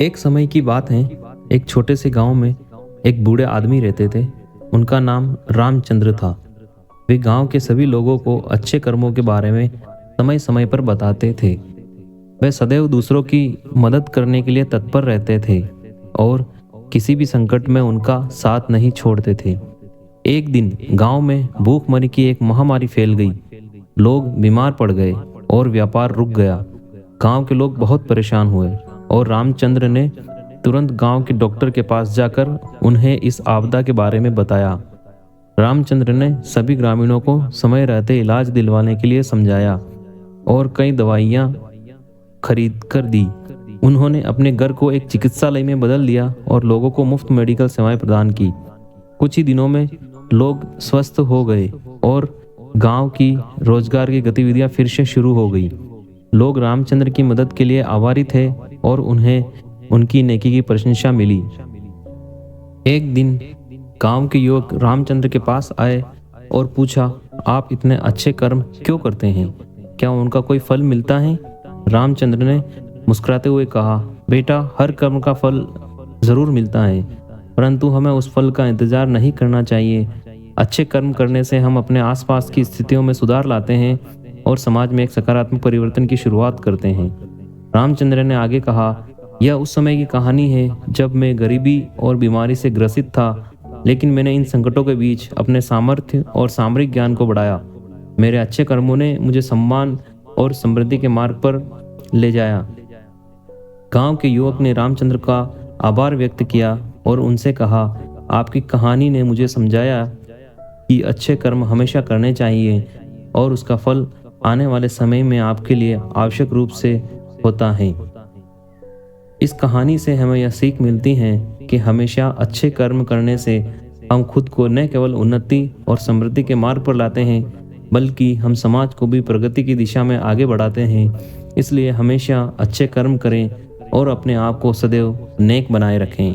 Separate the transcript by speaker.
Speaker 1: एक समय की बात है। एक छोटे से गांव में एक बूढ़े आदमी रहते थे। उनका नाम रामचंद्र था। वे गांव के सभी लोगों को अच्छे कर्मों के बारे में समय समय पर बताते थे। वे सदैव दूसरों की मदद करने के लिए तत्पर रहते थे और किसी भी संकट में उनका साथ नहीं छोड़ते थे। एक दिन गांव में भूखमरी की एक महामारी फैल गई। लोग बीमार पड़ गए और व्यापार रुक गया। गांव के लोग बहुत परेशान हुए और रामचंद्र ने तुरंत गांव के डॉक्टर के पास जाकर उन्हें इस आपदा के बारे में बताया। रामचंद्र ने सभी ग्रामीणों को समय रहते इलाज दिलवाने के लिए समझाया और कई दवाइयाँ खरीद कर दी। उन्होंने अपने घर को एक चिकित्सालय में बदल दिया और लोगों को मुफ्त मेडिकल सेवाएं प्रदान की। कुछ ही दिनों में लोग स्वस्थ हो गए और गांव की रोजगार की गतिविधियां फिर से शुरू हो गई। लोग रामचंद्र की मदद के लिए आभारी थे और उन्हें उनकी नेकी की प्रशंसा मिली। एक दिन गांव के युवक रामचंद्र के पास आए और पूछा, आप इतने अच्छे कर्म क्यों करते हैं? क्या उनका कोई फल मिलता है? रामचंद्र ने मुस्कुराते हुए कहा, बेटा, हर कर्म का फल जरूर मिलता है, परंतु हमें उस फल का इंतजार नहीं करना चाहिए। अच्छे कर्म करने से हम अपने आसपास की स्थितियों में सुधार लाते हैं और समाज में एक सकारात्मक परिवर्तन की शुरुआत करते हैं। रामचंद्र ने आगे कहा, यह उस समय की कहानी है जब मैं गरीबी और बीमारी से ग्रसित था, लेकिन मैंने इन संकटों के बीच अपने सामर्थ्य और सामरिक ज्ञान को बढ़ाया। मेरे अच्छे कर्मों ने मुझे सम्मान और समृद्धि के मार्ग पर ले जाया। गांव के युवक ने रामचंद्र का आभार व्यक्त किया और उनसे कहा, आपकी कहानी ने मुझे समझाया कि अच्छे कर्म हमेशा करने चाहिए और उसका फल आने वाले समय में आपके लिए आवश्यक रूप से होता है। इस कहानी से हमें यह सीख मिलती है कि हमेशा अच्छे कर्म करने से हम खुद को न केवल उन्नति और समृद्धि के मार्ग पर लाते हैं, बल्कि हम समाज को भी प्रगति की दिशा में आगे बढ़ाते हैं। इसलिए हमेशा अच्छे कर्म करें और अपने आप को सदैव नेक बनाए रखें।